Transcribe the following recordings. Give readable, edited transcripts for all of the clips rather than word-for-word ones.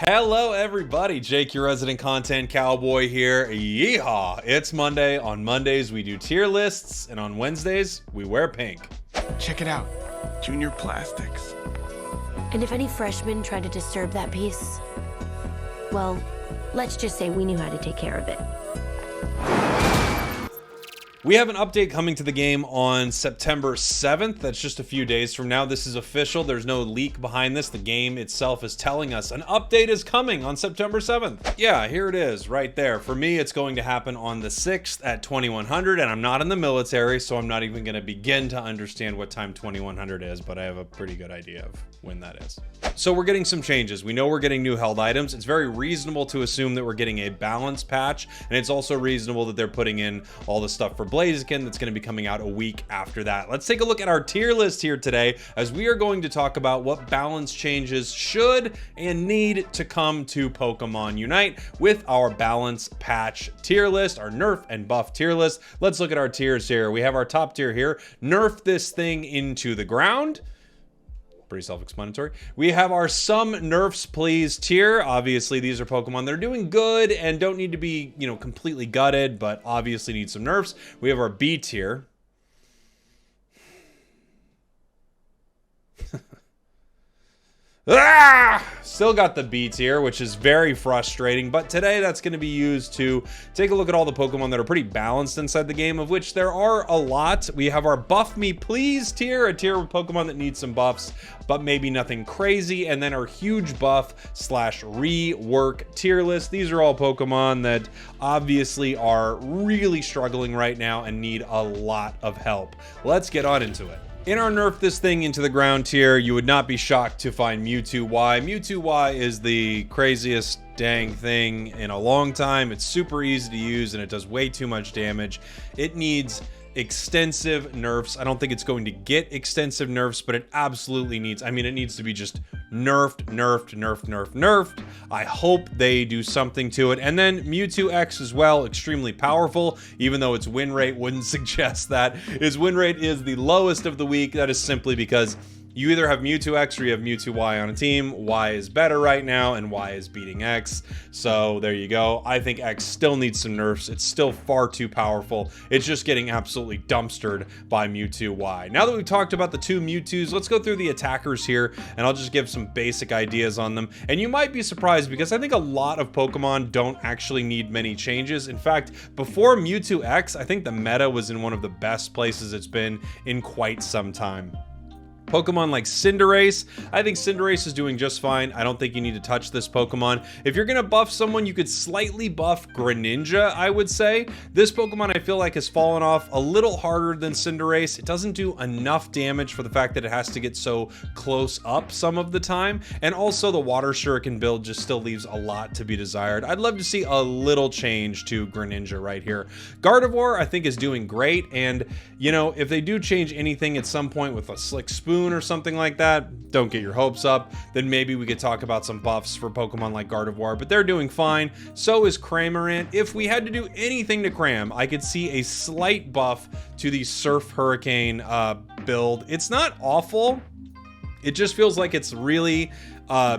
Hello everybody, Jake, your resident content cowboy here. Yeehaw! It's Monday. On Mondays we do tier lists, and on Wednesdays we wear pink. Check it out, Junior Plastics. And if any freshmen try to disturb that piece, well, let's just say we knew how to take care of it. We have an update coming to the game on September 7th. That's just a few days from now. This is official. There's no leak behind this. The game itself is telling us an update is coming on September 7th. Yeah, here it is right there. For me, it's going to happen on the 6th at 2100, and I'm not in the military, so I'm not even going to begin to understand what time 2100 is, but I have a pretty good idea of when that is. So we're getting some changes. We know we're getting new held items. It's very reasonable to assume that we're getting a balance patch, and it's also reasonable that they're putting in all the stuff for Blaziken that's going to be coming out a week after that. Let's take a look at our tier list here today, as we are going to talk about what balance changes should and need to come to Pokemon Unite with our balance patch tier list, our nerf and buff tier list. Let's look at our tiers here. We have our top tier here, nerf this thing into the ground. Pretty self-explanatory. We have our some nerfs please tier. Obviously these are Pokemon that are doing good and don't need to be, completely gutted, but obviously need some nerfs. We have our B tier. Still got the B tier, which is very frustrating, but today that's going to be used to take a look at all the Pokemon that are pretty balanced inside the game, of which there are a lot. We have our buff me please tier, a tier of Pokemon that needs some buffs, but maybe nothing crazy, and then our huge buff / rework tier list. These are all Pokemon that obviously are really struggling right now and need a lot of help. Let's get on into it. In our nerf this thing into the ground tier, you would not be shocked to find Mewtwo Y. Mewtwo Y is the craziest dang thing in a long time. It's super easy to use and it does way too much damage. It needs extensive nerfs. I don't think it's going to get extensive nerfs, but it absolutely needs, it needs to be just nerfed. I hope they do something to it. And then Mewtwo X as well, extremely powerful, even though its win rate wouldn't suggest that. Its win rate is the lowest of the week. That is simply because you either have Mewtwo X or you have Mewtwo Y on a team. Y is better right now, and Y is beating X. So there you go. I think X still needs some nerfs. It's still far too powerful. It's just getting absolutely dumpstered by Mewtwo Y. Now that we've talked about the two Mewtwo's, let's go through the attackers here, and I'll just give some basic ideas on them. And you might be surprised because I think a lot of Pokemon don't actually need many changes. In fact, before Mewtwo X, I think the meta was in one of the best places it's been in quite some time. Pokemon like Cinderace, I think Cinderace is doing just fine. I don't think you need to touch this Pokemon. If you're gonna buff someone, you could slightly buff Greninja, I would say. This Pokemon I feel like has fallen off a little harder than Cinderace. It doesn't do enough damage for the fact that it has to get so close up some of the time. And also the Water Shuriken build just still leaves a lot to be desired. I'd love to see a little change to Greninja right here. Gardevoir I think is doing great, and if they do change anything at some point with a Slick Spoon or something like that, don't get your hopes up. Then maybe we could talk about some buffs for Pokemon like Gardevoir, but they're doing fine. So is Cramorant. If we had to do anything to Cram, I could see a slight buff to the Surf Hurricane build. It's not awful. It just feels like it's really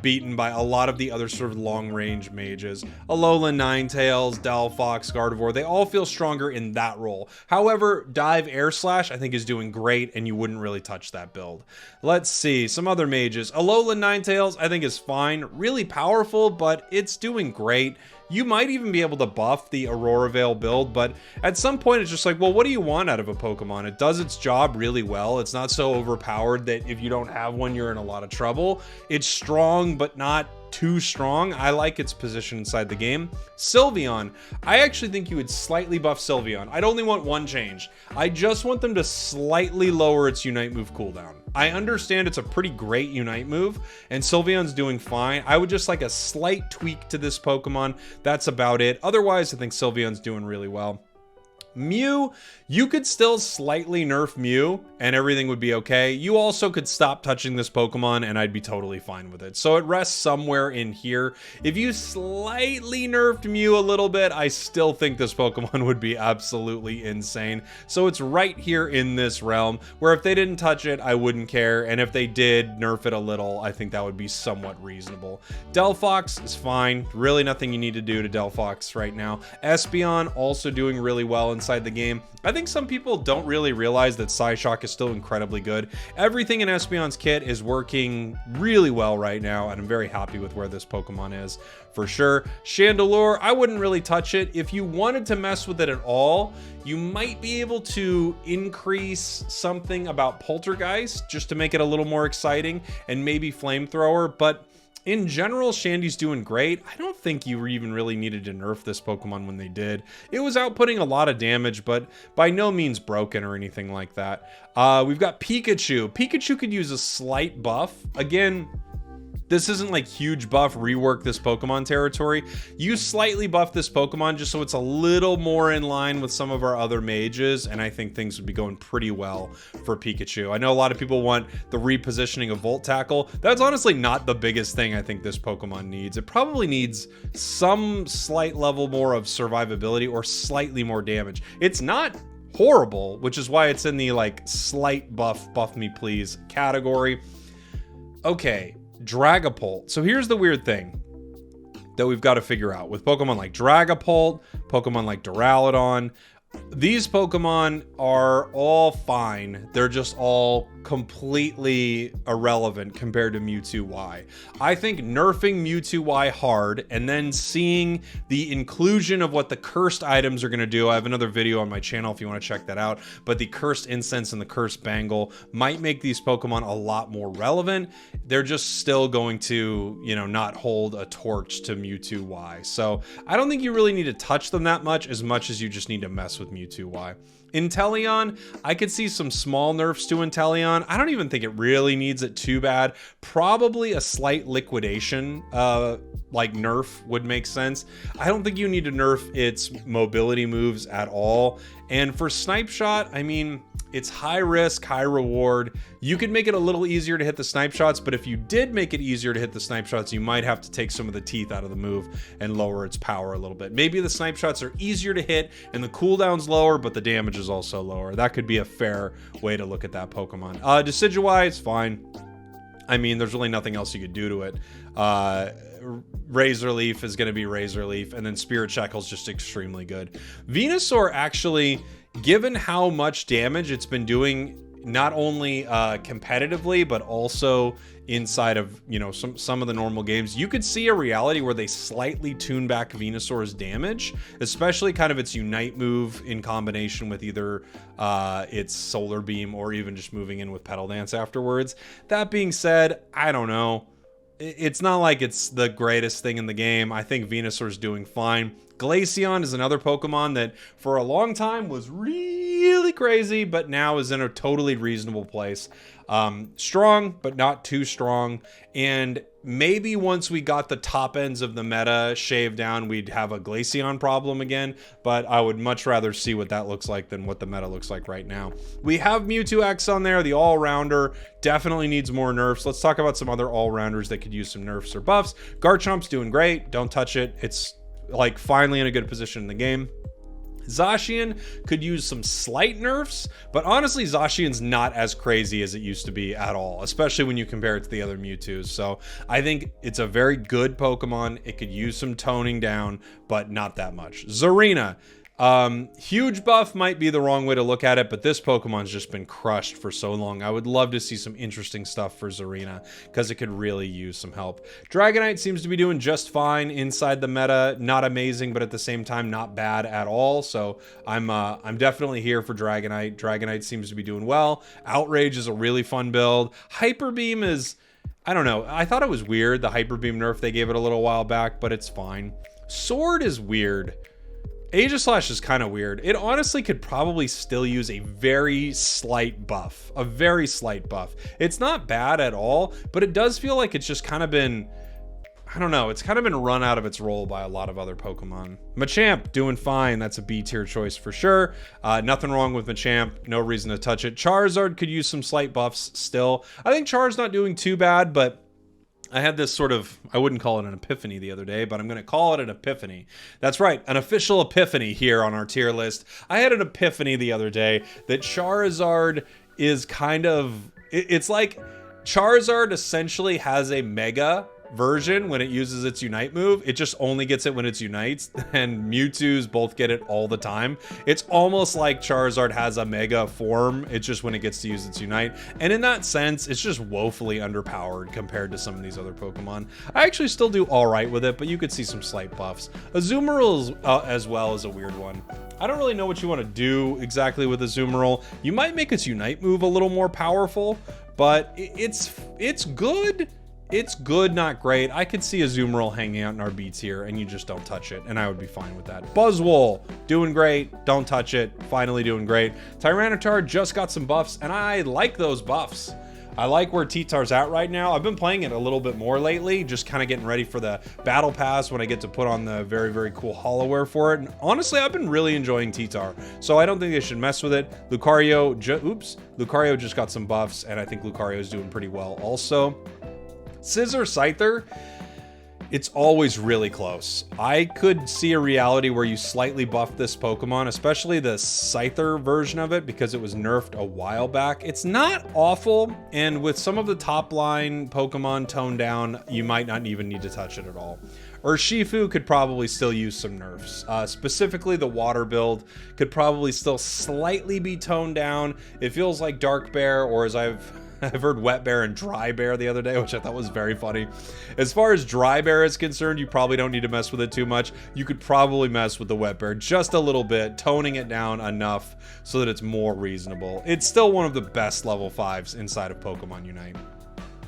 beaten by a lot of the other sort of long-range mages. Alolan, Ninetales, Delphox, Gardevoir, they all feel stronger in that role. However, Dive Air Slash I think is doing great, and you wouldn't really touch that build. Let's see, some other mages. Alolan, Ninetales I think is fine, really powerful, but it's doing great. You might even be able to buff the Aurora Veil build, but at some point it's just like, well, what do you want out of a Pokemon? It does its job really well. It's not so overpowered that if you don't have one, you're in a lot of trouble. It's strong, but not too strong. I like its position inside the game. Sylveon, I actually think you would slightly buff Sylveon. I'd only want one change. I just want them to slightly lower its Unite move cooldown. I understand it's a pretty great Unite move, and Sylveon's doing fine. I would just like a slight tweak to this Pokemon. That's about it. Otherwise, I think Sylveon's doing really well. Mew, you could still slightly nerf Mew and everything would be okay. You also could stop touching this Pokemon and I'd be totally fine with it. So it rests somewhere in here. If you slightly nerfed Mew a little bit, I still think this Pokemon would be absolutely insane. So it's right here in this realm where if they didn't touch it, I wouldn't care. And if they did nerf it a little, I think that would be somewhat reasonable. Delphox is fine. Really nothing you need to do to Delphox right now. Espeon also doing really well inside the game. I think some people don't really realize that Psyshock is still incredibly good. Everything in Espeon's kit is working really well right now, and I'm very happy with where this Pokemon is for sure. Chandelure, I wouldn't really touch it. If you wanted to mess with it at all, you might be able to increase something about Poltergeist just to make it a little more exciting, and maybe Flamethrower, but in general, Shandy's doing great. I don't think you even really needed to nerf this Pokemon when they did. It was outputting a lot of damage, but by no means broken or anything like that. We've got Pikachu. Pikachu could use a slight buff. Again, this isn't like huge buff, rework this Pokemon territory. You slightly buff this Pokemon just so it's a little more in line with some of our other mages, and I think things would be going pretty well for Pikachu. I know a lot of people want the repositioning of Volt Tackle. That's honestly not the biggest thing I think this Pokemon needs. It probably needs some slight level more of survivability or slightly more damage. It's not horrible, which is why it's in the like slight buff me please category. Okay. Dragapult. So here's the weird thing that we've got to figure out with Pokemon like Dragapult, Pokemon like Duraludon. These Pokemon are all fine. They're just all completely irrelevant compared to Mewtwo Y. I think nerfing Mewtwo Y hard and then seeing the inclusion of what the cursed items are going to do. I have another video on my channel if you want to check that out. But the cursed incense and the cursed bangle might make these Pokemon a lot more relevant. They're just still going to, you know, not hold a torch to Mewtwo Y. So I don't think you really need to touch them that much as you just need to mess with Mewtwo Y. Inteleon, I could see some small nerfs to Inteleon. I don't even think it really needs it too bad. Probably a slight liquidation like nerf would make sense. I don't think you need to nerf its mobility moves at all. And for Snipe Shot, I mean, it's high risk, high reward. You could make it a little easier to hit the snipe shots, but if you did make it easier to hit the snipe shots, you might have to take some of the teeth out of the move and lower its power a little bit. Maybe the snipe shots are easier to hit and the cooldown's lower, but the damage is also lower. That could be a fair way to look at that Pokemon. Decidueye is fine. I mean, there's really nothing else you could do to it. Razor Leaf is going to be Razor Leaf, and then Spirit Shackle is just extremely good. Venusaur actually, given how much damage it's been doing, not only competitively, but also inside of, you know, some of the normal games, you could see a reality where they slightly tune back Venusaur's damage, especially kind of its Unite move in combination with either its Solar Beam or even just moving in with Petal Dance afterwards. That being said, I don't know. It's not like it's the greatest thing in the game. I think Venusaur's doing fine. Glaceon is another Pokemon that for a long time was really crazy, but now is in a totally reasonable place. Strong, but not too strong. And maybe once we got the top ends of the meta shaved down, we'd have a Glaceon problem again, but I would much rather see what that looks like than what the meta looks like right now. We have Mewtwo X on there, the all-rounder, definitely needs more nerfs. Let's talk about some other all-rounders that could use some nerfs or buffs. Garchomp's doing great, don't touch it. It's like finally in a good position in the game. Zacian could use some slight nerfs, but honestly, Zacian's not as crazy as it used to be at all, especially when you compare it to the other Mewtwo's. So I think it's a very good Pokemon. It could use some toning down, but not that much. Zarina. Huge buff might be the wrong way to look at it, but this Pokemon's just been crushed for so long. I would love to see some interesting stuff for Zarina because it could really use some help. Dragonite seems to be doing just fine inside the meta. Not amazing, but at the same time, not bad at all. So I'm definitely here for Dragonite. Dragonite seems to be doing well. Outrage is a really fun build. Hyper Beam is, I don't know. I thought it was weird, the Hyper Beam nerf they gave it a little while back, but it's fine. Sword is weird. Aegislash is kind of weird. It honestly could probably still use a very slight buff. A very slight buff. It's not bad at all, but it does feel like it's just kind of been I don't know. It's kind of been run out of its role by a lot of other Pokemon. Machamp, doing fine. That's a B tier choice for sure. Nothing wrong with Machamp. No reason to touch it. Charizard could use some slight buffs still. I think Char's not doing too bad, but I had this sort of, I wouldn't call it an epiphany the other day, but I'm going to call it an epiphany. That's right, an official epiphany here on our tier list. I had an epiphany the other day that Charizard is kind of, it's like Charizard essentially has a mega version when it uses its Unite move. It just only gets it when it unites, and Mewtwo's both get it all the time. It's almost like Charizard has a mega form. It's just when it gets to use its Unite. And in that sense, it's just woefully underpowered compared to some of these other Pokemon. I actually still do all right with it, but you could see some slight buffs. Azumarill as well is a weird one. I don't really know what you want to do exactly with Azumarill. You might make its Unite move a little more powerful, but it's good. It's good, not great. I could see Azumarill hanging out in our B tier, and you just don't touch it, and I would be fine with that. Buzzwole, doing great. Don't touch it. Finally doing great. Tyranitar just got some buffs, and I like those buffs. I like where T-Tar's at right now. I've been playing it a little bit more lately, just kind of getting ready for the Battle Pass when I get to put on the very, very cool Hollowware for it. And honestly, I've been really enjoying T-Tar, so I don't think they should mess with it. Lucario just got some buffs, and I think Lucario is doing pretty well also. Scissor Scyther, it's always really close. I could see a reality where you slightly buff this Pokemon, especially the Scyther version of it, because it was nerfed a while back. It's not awful, and with some of the top line Pokemon toned down, you might not even need to touch it at all. Urshifu could probably still use some nerfs. Specifically, the water build could probably still slightly be toned down. It feels like Dark Bear, or as I've heard Wet Bear and Dry Bear the other day, which I thought was very funny. As far as Dry Bear is concerned, you probably don't need to mess with it too much. You could probably mess with the Wet Bear just a little bit, toning it down enough so that it's more reasonable. It's still one of the best level 5s inside of Pokemon Unite.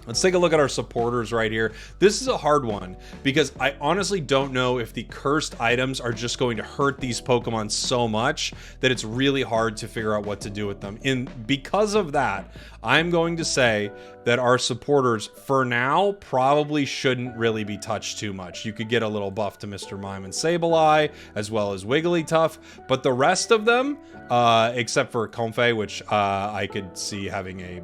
Let's take a look at our supporters right here. This is a hard one because I honestly don't know if the cursed items are just going to hurt these Pokemon so much that it's really hard to figure out what to do with them. And because of that, I'm going to say that our supporters, for now, probably shouldn't really be touched too much. You could get a little buff to Mr. Mime and Sableye, as well as Wigglytuff, but the rest of them, except for Comfey, which I could see having a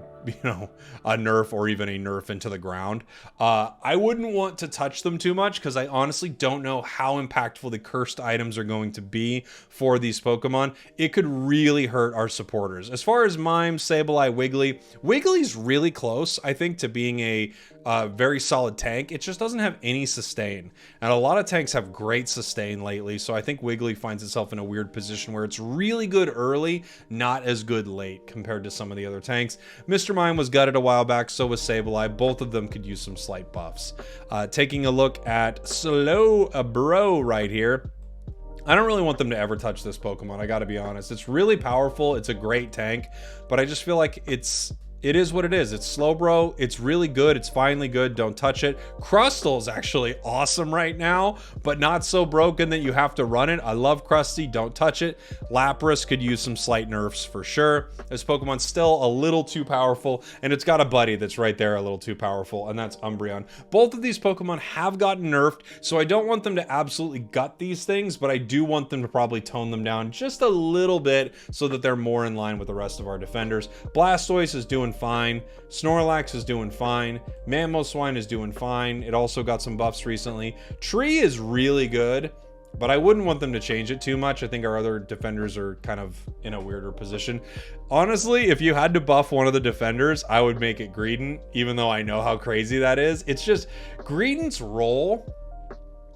nerf or even a nerf into the ground. I wouldn't want to touch them too much because I honestly don't know how impactful the cursed items are going to be for these Pokemon. It could really hurt our supporters. As far as Mime, Sableye, Wiggly's really close, I think, to being a very solid tank. It just doesn't have any sustain. And a lot of tanks have great sustain lately, so I think Wiggly finds itself in a weird position where it's really good early, not as good late compared to some of the other tanks. Mr. Mime was gutted a while back, so was Sableye. Both of them could use some slight buffs. Taking a look at Slowbro right here. I don't really want them to ever touch this Pokemon, I gotta be honest. It's really powerful, it's a great tank, but I just feel like it is what it is. It's Slowbro. It's really good. It's finally good. Don't touch it. Crustle is actually awesome right now, but not so broken that you have to run it. I love Krusty. Don't touch it. Lapras could use some slight nerfs for sure. This Pokemon's still a little too powerful, and it's got a buddy that's right there a little too powerful, and that's Umbreon. Both of these Pokemon have gotten nerfed, so I don't want them to absolutely gut these things, but I do want them to probably tone them down just a little bit so that they're more in line with the rest of our defenders. Blastoise is doing fine. Snorlax is doing fine. Mamoswine is doing fine. It also got some buffs recently. Tree is really good, but I wouldn't want them to change it too much. I think our other defenders are kind of in a weirder position. Honestly, if you had to buff one of the defenders, I would make it Greedent, even though I know how crazy that is. It's just Greedent's role,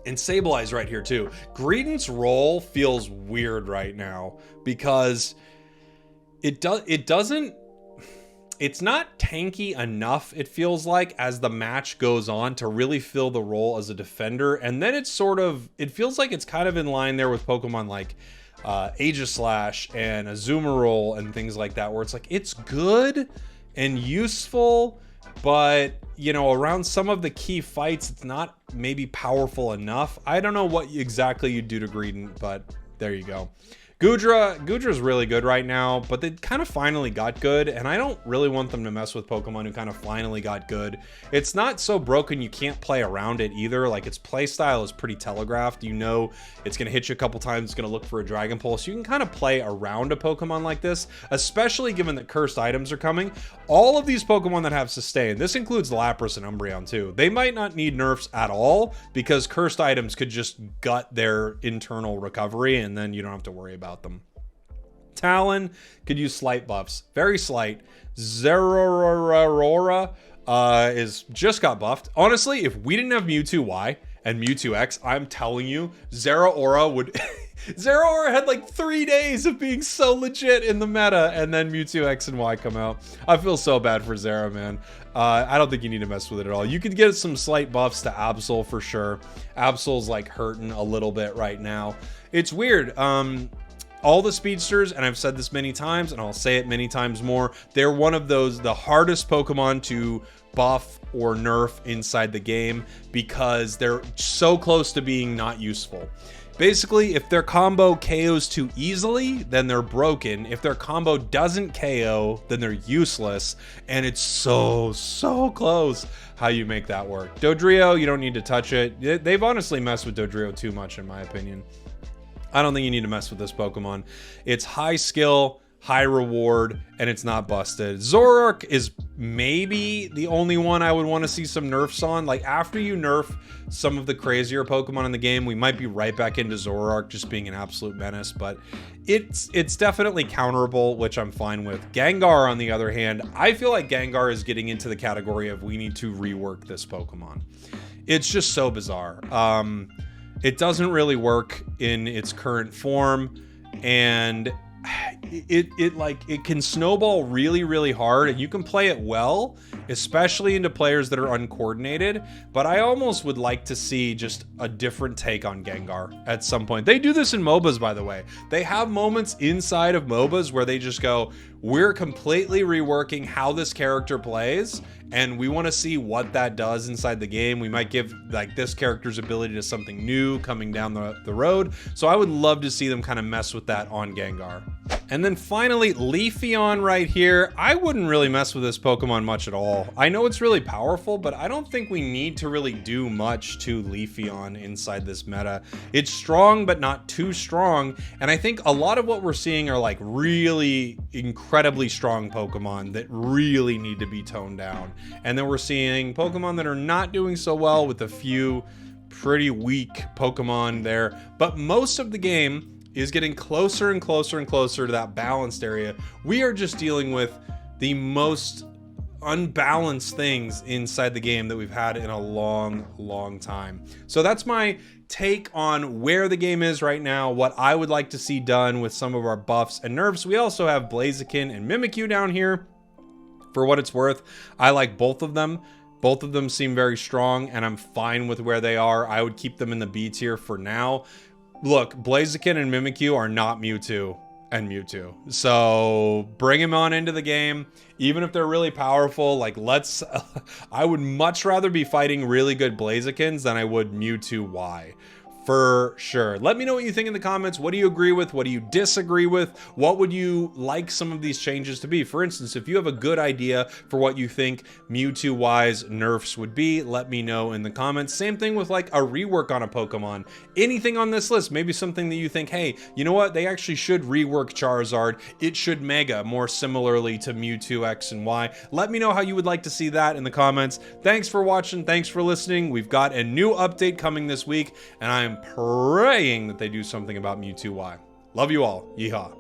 and Sableye's right here too. Greedent's role feels weird right now because it's not tanky enough, it feels like, as the match goes on to really fill the role as a defender. And then it feels like it's kind of in line there with Pokemon like Aegislash and Azumarill and things like that, where it's like, it's good and useful, but, around some of the key fights, it's not maybe powerful enough. I don't know what exactly you do to Greedent, but there you go. Goodra's really good right now, but they kind of finally got good, and I don't really want them to mess with Pokemon who kind of finally got good. It's not so broken you can't play around it either. Like, its play style is pretty telegraphed. You know it's going to hit you a couple times, it's going to look for a Dragon Pulse. You can kind of play around a Pokemon like this, especially given that cursed items are coming. All of these Pokemon that have Sustain, this includes Lapras and Umbreon too, they might not need nerfs at all because cursed items could just gut their internal recovery, and then you don't have to worry about them. Talon could use slight buffs, very slight. Zeraora is just got buffed. Honestly, if we didn't have Mewtwo Y and Mewtwo X, I'm telling you, Zeraora would Zeraora had like 3 days of being so legit in the meta, and then Mewtwo X and Y come out. I feel so bad for Zera, man. I don't think you need to mess with it at all. You could get some slight buffs to Absol for sure. Absol's like hurting a little bit right now. It's weird. All the speedsters, and I've said this many times, and I'll say it many times more, they're one of the hardest Pokemon to buff or nerf inside the game because they're so close to being not useful. Basically, if their combo KOs too easily, then they're broken. If their combo doesn't KO, then they're useless. And it's so close how you make that work. Dodrio, you don't need to touch it. They've honestly messed with Dodrio too much, in my opinion. I don't think you need to mess with this Pokemon. It's high skill, high reward, and it's not busted. Zoroark is maybe the only one I would want to see some nerfs on. Like, after you nerf some of the crazier Pokemon in the game, we might be right back into Zoroark just being an absolute menace, but it's definitely counterable, which I'm fine with. Gengar, on the other hand, I feel like Gengar is getting into the category of we need to rework this Pokemon. It's just so bizarre. It doesn't really work in its current form, and it can snowball really hard, and you can play it well, especially into players that are uncoordinated. But I almost would like to see just a different take on Gengar at some point. They do this in MOBAs, by the way. They have moments inside of MOBAs where they just go, we're completely reworking how this character plays, and we want to see what that does inside the game. We might give like this character's ability to something new coming down the road. So I would love to see them kind of mess with that on Gengar. And then finally, Leafeon right here. I wouldn't really mess with this Pokemon much at all. I know it's really powerful, but I don't think we need to really do much to Leafeon inside this meta. It's strong, but not too strong. And I think a lot of what we're seeing are like really incredibly strong Pokemon that really need to be toned down. And then we're seeing Pokemon that are not doing so well with a few pretty weak Pokemon there. But most of the game is getting closer and closer and closer to that balanced area. We are just dealing with the unbalanced things inside the game that we've had in a long time. So that's my take on where the game is right now, what I would like to see done with some of our buffs and nerfs. We also have Blaziken and Mimikyu down here. For what it's worth, I like both of them. Both of them seem very strong, and I'm fine with where they are. I would keep them in the B tier for now. Look, Blaziken and Mimikyu are not Mewtwo and Mewtwo. So bring him on into the game. Even if they're really powerful, like I would much rather be fighting really good Blazikens than I would Mewtwo Y. For sure. Let me know what you think in the comments. What do you agree with? What do you disagree with? What would you like some of these changes to be? For instance, if you have a good idea for what you think Mewtwo Y's nerfs would be, let me know in the comments. Same thing with like a rework on a Pokemon. Anything on this list, maybe something that you think, hey, you know what? They actually should rework Charizard. It should Mega more similarly to Mewtwo X and Y. Let me know how you would like to see that in the comments. Thanks for watching. Thanks for listening. We've got a new update coming this week, and I am praying that they do something about Mewtwo Y. Love you all. Yeehaw.